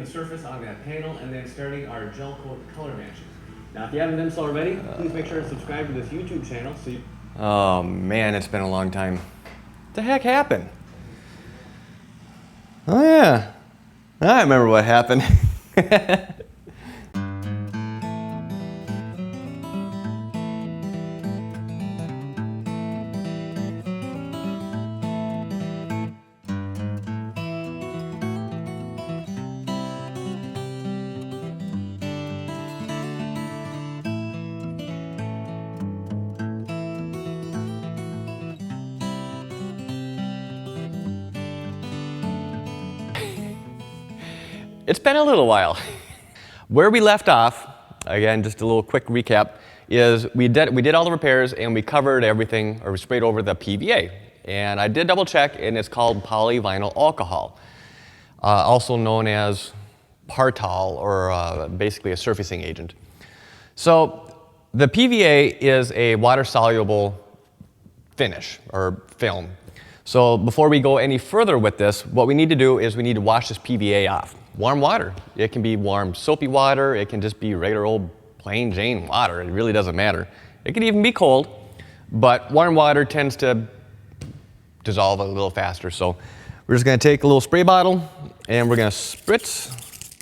the surface on that panel and then starting our gel coat color matching. Now, if you haven't done so already, please make sure to subscribe to this YouTube channel so you... Oh man, it's been a long time. What the heck happened? Oh yeah, I remember what happened. It's been a little while. Where we left off, again, just a little quick recap, is we did all the repairs and we covered everything, or we sprayed over the PVA. And I did double check, and it's called polyvinyl alcohol, also known as Partol, or basically a surfacing agent. So the PVA is a water-soluble finish, or film. So before we go any further with this, what we need to do is we need to wash this PVA off. Warm water. It can be warm soapy water. It can just be regular old plain Jane water. It really doesn't matter. It can even be cold, but warm water tends to dissolve a little faster. So we're just going to take a little spray bottle and we're going to spritz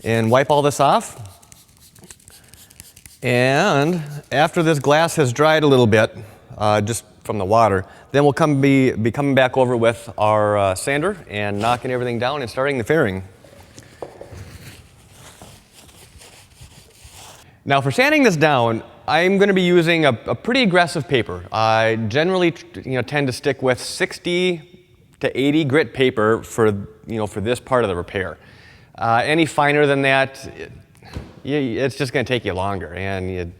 and wipe all this off. And after this glass has dried a little bit, just from the water, then we'll be coming back over with our sander and knocking everything down and starting the fairing. Now for sanding this down, I'm going to be using a pretty aggressive paper. I generally tend to stick with 60 to 80 grit paper for this part of the repair. Any finer than that, it's just going to take you longer, and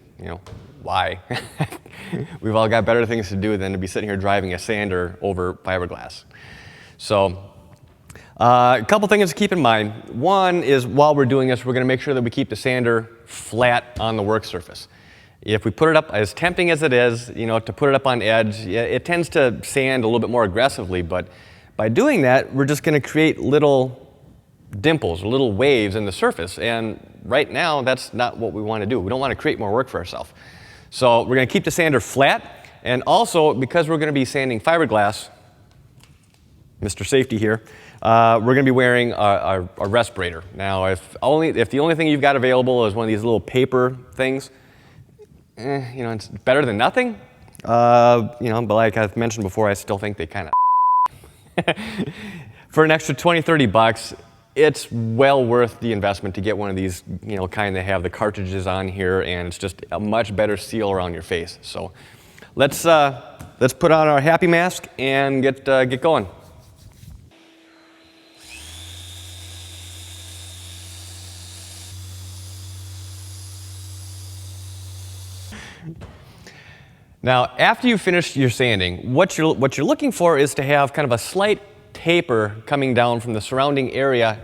why? We've all got better things to do than to be sitting here driving a sander over fiberglass. So a couple things to keep in mind. One is, while we're doing this, we're going to make sure that we keep the sander flat on the work surface. If we put it up, as tempting as it is, to put it up on edge, it tends to sand a little bit more aggressively, but by doing that, we're just going to create little dimples or little waves in the surface, and right now, that's not what we want to do. We don't want to create more work for ourselves. So we're going to keep the sander flat, and also, because we're going to be sanding fiberglass, Mr. Safety here, we're going to be wearing a respirator. Now, if the only thing you've got available is one of these little paper things, it's better than nothing. But like I've mentioned before, I still think they kind of for an extra 20, 30 bucks, it's well worth the investment to get one of these, kind that have the cartridges on here, and it's just a much better seal around your face. So let's put on our happy mask and get going. Now, after you finish your sanding, what you're looking for is to have kind of a slight taper coming down from the surrounding area,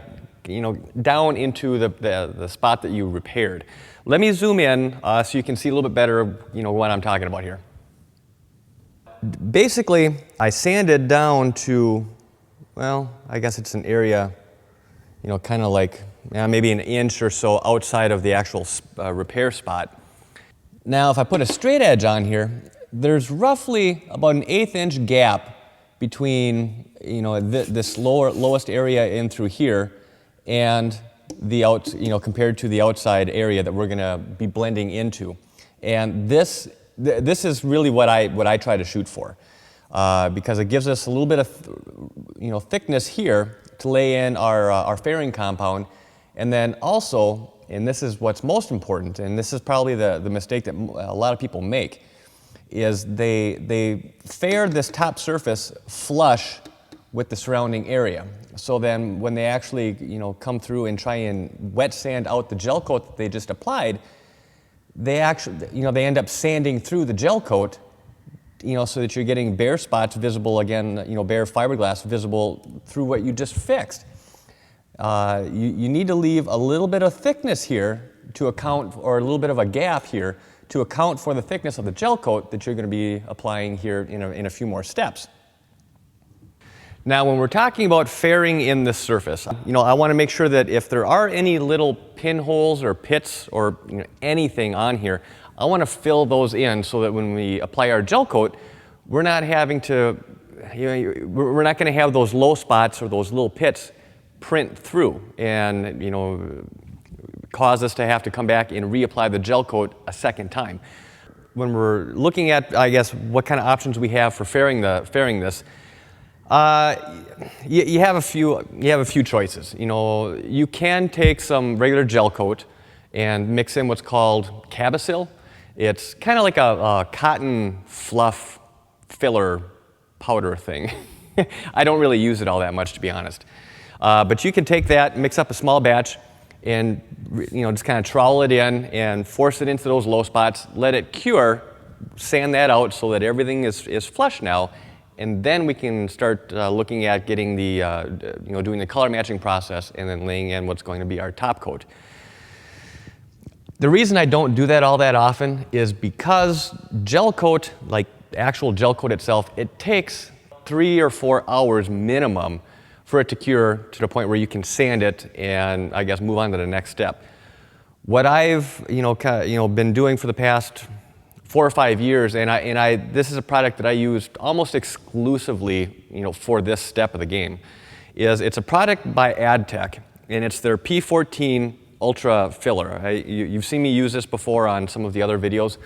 down into the spot that you repaired. Let me zoom in so you can see a little bit better, what I'm talking about here. Basically, I sanded down to, well, I guess it's an area, kind of like maybe an inch or so outside of the actual repair spot. Now, if I put a straight edge on here, there's roughly about an 1/8 inch gap between this lowest area in through here and the compared to the outside area that we're going to be blending into. And this is really what I try to shoot for, because it gives us a little bit of thickness here to lay in our fairing compound, and then also, and this is what's most important, and this is probably the mistake that a lot of people make, is they fair this top surface flush with the surrounding area. So then when they actually come through and try and wet sand out the gel coat that they just applied, they actually they end up sanding through the gel coat, so that you're getting bare spots visible again, bare fiberglass visible through what you just fixed. You need to leave a little bit of thickness here to account, or a little bit of a gap here to account for the thickness of the gel coat that you're going to be applying here in a few more steps. Now, when we're talking about fairing in this surface, I want to make sure that if there are any little pinholes or pits or anything on here, I want to fill those in so that when we apply our gel coat, we're not having to, we're not going to have those low spots or those little pits print through and, cause us to have to come back and reapply the gel coat a second time. When we're looking at, I guess, what kind of options we have for fairing this, you have a few choices. You can take some regular gel coat and mix in what's called Cabasil. It's kind of like a cotton fluff filler powder thing. I don't really use it all that much, to be honest. But you can take that, mix up a small batch, and just kind of trowel it in and force it into those low spots, let it cure, sand that out so that everything is flush now, and then we can start looking at getting the, doing the color matching process and then laying in what's going to be our top coat. The reason I don't do that all that often is because gel coat, like actual gel coat itself, it takes 3 or 4 hours minimum for it to cure to the point where you can sand it and, I guess, move on to the next step. What I've been doing for the past 4 or 5 years, and this is a product that I used almost exclusively for this step of the game, is it's a product by AdTech, and it's their P14 Ultra Filler. You've seen me use this before on some of the other videos.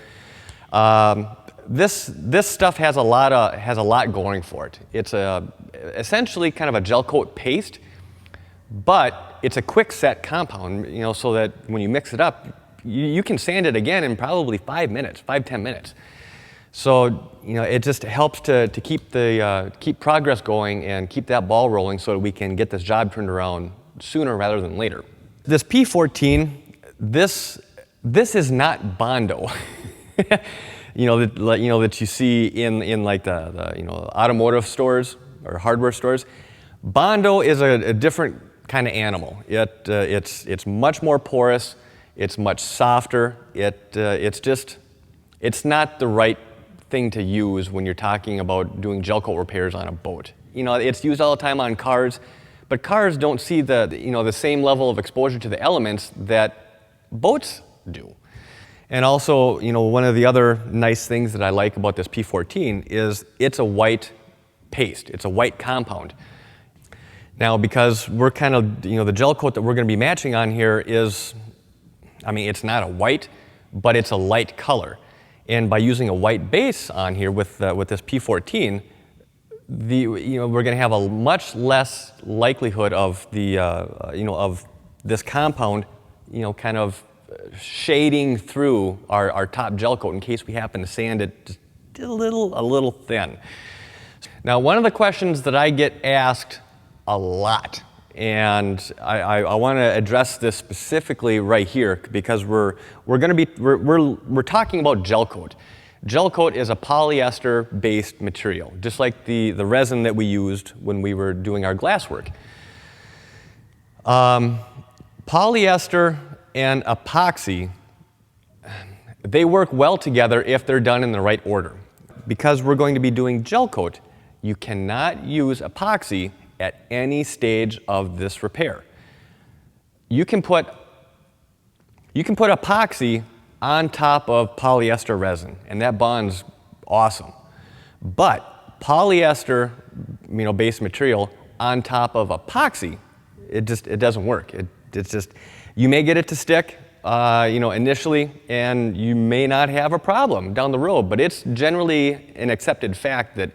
This stuff has a lot going for it. It's essentially kind of a gel coat paste, but it's a quick set compound, so that when you mix it up, you can sand it again in probably 5-10 minutes. So it just helps to keep progress going and keep that ball rolling so that we can get this job turned around sooner rather than later. This P14, this is not Bondo. That you see in like the automotive stores or hardware stores. Bondo is a different kind of animal. It's much more porous. It's much softer. It's not the right thing to use when you're talking about doing gel coat repairs on a boat. It's used all the time on cars, but cars don't see the same level of exposure to the elements that boats do. And also, one of the other nice things that I like about this P14 is it's a white paste. It's a white compound. Now, because we're kind of, the gel coat that we're going to be matching on here is, it's not a white, but it's a light color. And by using a white base on here with this P14, we're going to have a much less likelihood of of this compound, kind of shading through our top gel coat in case we happen to sand it just a little thin. Now, one of the questions that I get asked a lot, and I want to address this specifically right here because we're talking about gel coat. Gel coat is a polyester-based material, just like the resin that we used when we were doing our glass work. Polyester and epoxy, they work well together if they're done in the right order. Because we're going to be doing gel coat, you cannot use epoxy at any stage of this repair. You can put epoxy on top of polyester resin, and that bond's awesome. But polyester, based material on top of epoxy, it doesn't work. It's just, you may get it to stick, initially, and you may not have a problem down the road, but it's generally an accepted fact that,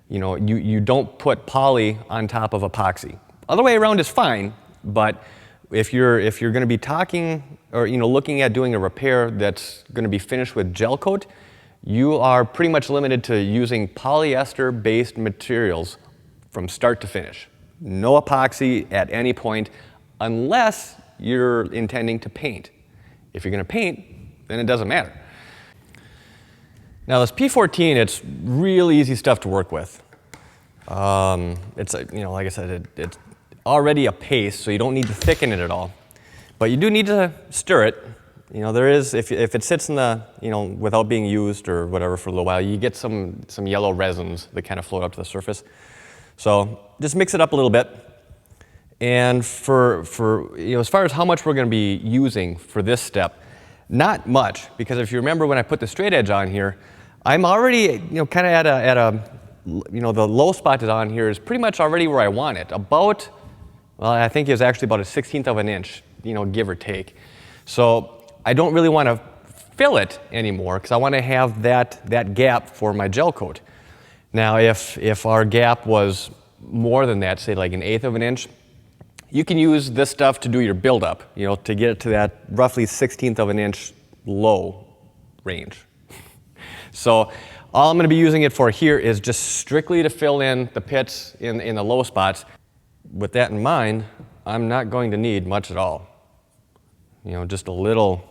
you don't put poly on top of epoxy. Other way around is fine, but if you're going to be talking or, looking at doing a repair that's going to be finished with gel coat, you are pretty much limited to using polyester-based materials from start to finish. No epoxy at any point, unless you're intending to paint. If you're going to paint, then it doesn't matter. Now, this P14, it's real easy stuff to work with. It's like I said, it's already a paste, so you don't need to thicken it at all. But you do need to stir it. There is, if it sits in the, without being used or whatever for a little while, you get some yellow resins that kind of float up to the surface. So just mix it up a little bit. And for as far as how much we're going to be using for this step, not much, because if you remember when I put the straight edge on here, I'm already kind of at a the low spot that's on here is pretty much already where I want it. About, well, I think it was actually about a 1/16 of an inch, give or take. So I don't really want to fill it anymore because I want to have that gap for my gel coat. Now, if our gap was more than that, say like 1/8 of an inch, you can use this stuff to do your buildup, to get it to that roughly 1/16 of an inch low range. So all I'm going to be using it for here is just strictly to fill in the pits in the low spots. With that in mind, I'm not going to need much at all. Just a little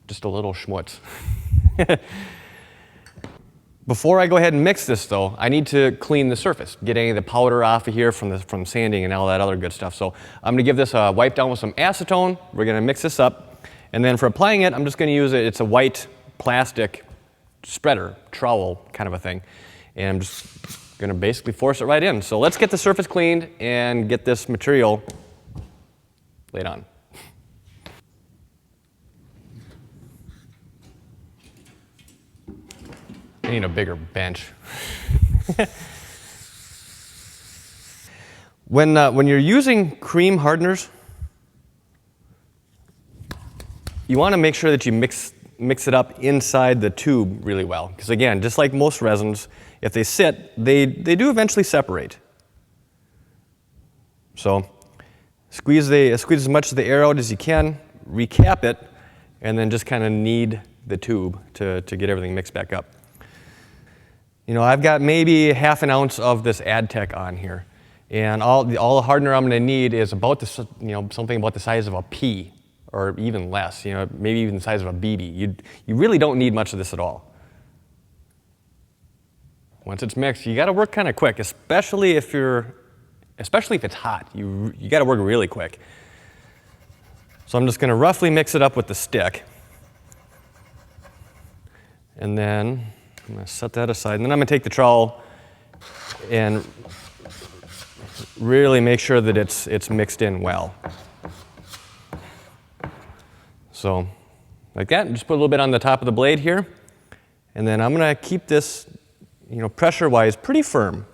schmutz. Before I go ahead and mix this though, I need to clean the surface, get any of the powder off of here from sanding and all that other good stuff. So I'm going to give this a wipe down with some acetone. We're going to mix this up. And then for applying it, I'm just going to use it's a white plastic spreader, trowel kind of a thing. And I'm just going to basically force it right in. So let's get the surface cleaned and get this material laid on. I need a bigger bench. When you're using cream hardeners, you want to make sure that you mix it up inside the tube really well. Because again, just like most resins, if they sit, they do eventually separate. So squeeze as much of the air out as you can, recap it, and then just kind of knead the tube to get everything mixed back up. I've got maybe 1/2 ounce of this Adtech on here. And all the hardener I'm going to need is about something about the size of a pea, or even less, maybe even the size of a BB. You really don't need much of this at all. Once it's mixed, you got to work kind of quick, especially if it's hot. You got to work really quick. So I'm just going to roughly mix it up with the stick. And then I'm going to set that aside. And then I'm going to take the trowel and really make sure that it's mixed in well. So like that, just put a little bit on the top of the blade here. And then I'm going to keep this, pressure-wise pretty firm.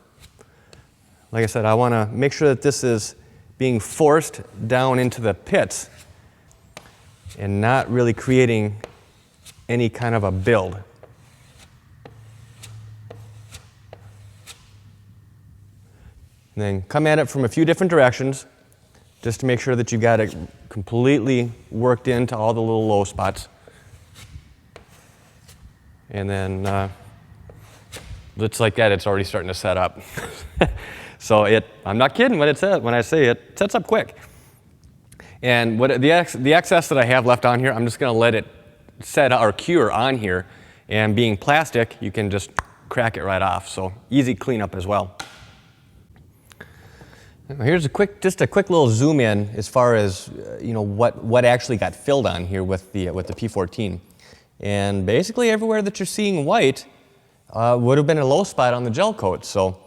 Like I said, I want to make sure that this is being forced down into the pits and not really creating any kind of a build. And then come at it from a few different directions just to make sure that you got it completely worked into all the little low spots. And then just like that, it's already starting to set up. So I'm not kidding when I say it sets up quick. And the excess that I have left on here, I'm just going to let it set or cure on here. And being plastic, you can just crack it right off. So easy cleanup as well. Here's just a quick little zoom in as far as what actually got filled on here with the P14. And basically everywhere that you're seeing white would have been a low spot on the gel coat. So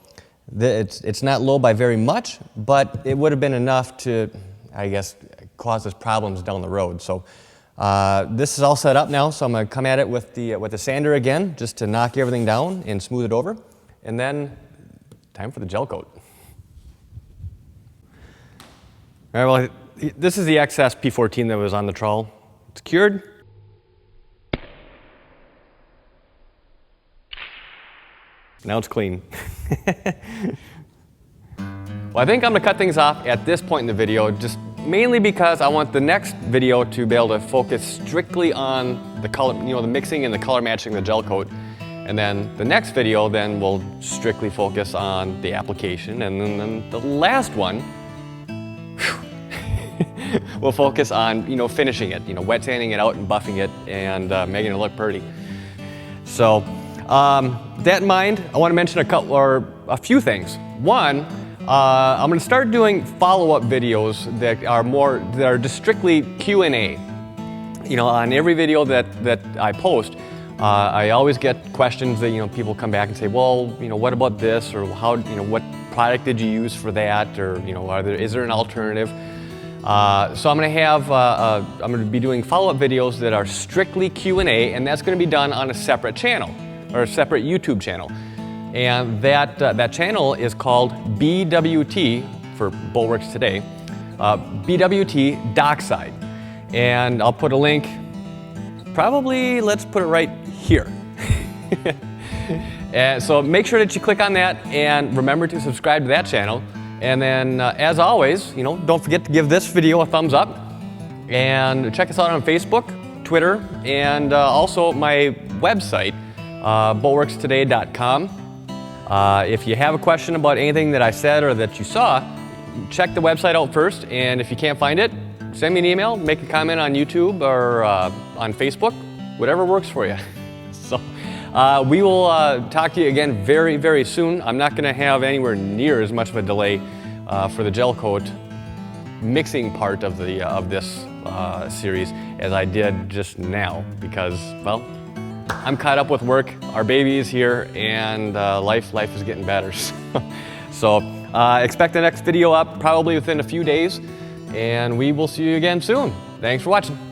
it's not low by very much, but it would have been enough to, I guess, cause us problems down the road. So this is all set up now, so I'm going to come at it with the sander again, just to knock everything down and smooth it over. And then time for the gel coat. All right, well, this is the excess P14 that was on the trowel. It's cured. Now it's clean. Well, I think I'm going to cut things off at this point in the video, just mainly because I want the next video to be able to focus strictly on the color, the mixing and the color matching the gel coat. And then the next video then will strictly focus on the application. And then the last one, we'll focus on, finishing it, wet sanding it out and buffing it and making it look pretty. So that in mind, I want to mention a few things. One, I'm going to start doing follow-up videos that are just strictly Q&A. On every video that I post, I always get questions that people come back and say, well, what about this, or how, what product did you use for that, or is there an alternative? So I'm going to have I'm going to be doing follow-up videos that are strictly Q&A, and that's going to be done on a separate channel, or a separate YouTube channel. And that channel is called BWT for Bulwarks Today, BWT Dockside. And I'll put a link, probably let's put it right here. And so make sure that you click on that and remember to subscribe to that channel. And then, as always, don't forget to give this video a thumbs up. And check us out on Facebook, Twitter, and also my website, bulwarkstoday.com. If you have a question about anything that I said or that you saw, check the website out first. And if you can't find it, send me an email, make a comment on YouTube or on Facebook, whatever works for you. So we will talk to you again very, very soon. I'm not going to have anywhere near as much of a delay for the Gelcoat mixing part of this series as I did just now, because, well, I'm caught up with work. Our baby is here, and life is getting better. So expect the next video up probably within a few days, and we will see you again soon. Thanks for watching.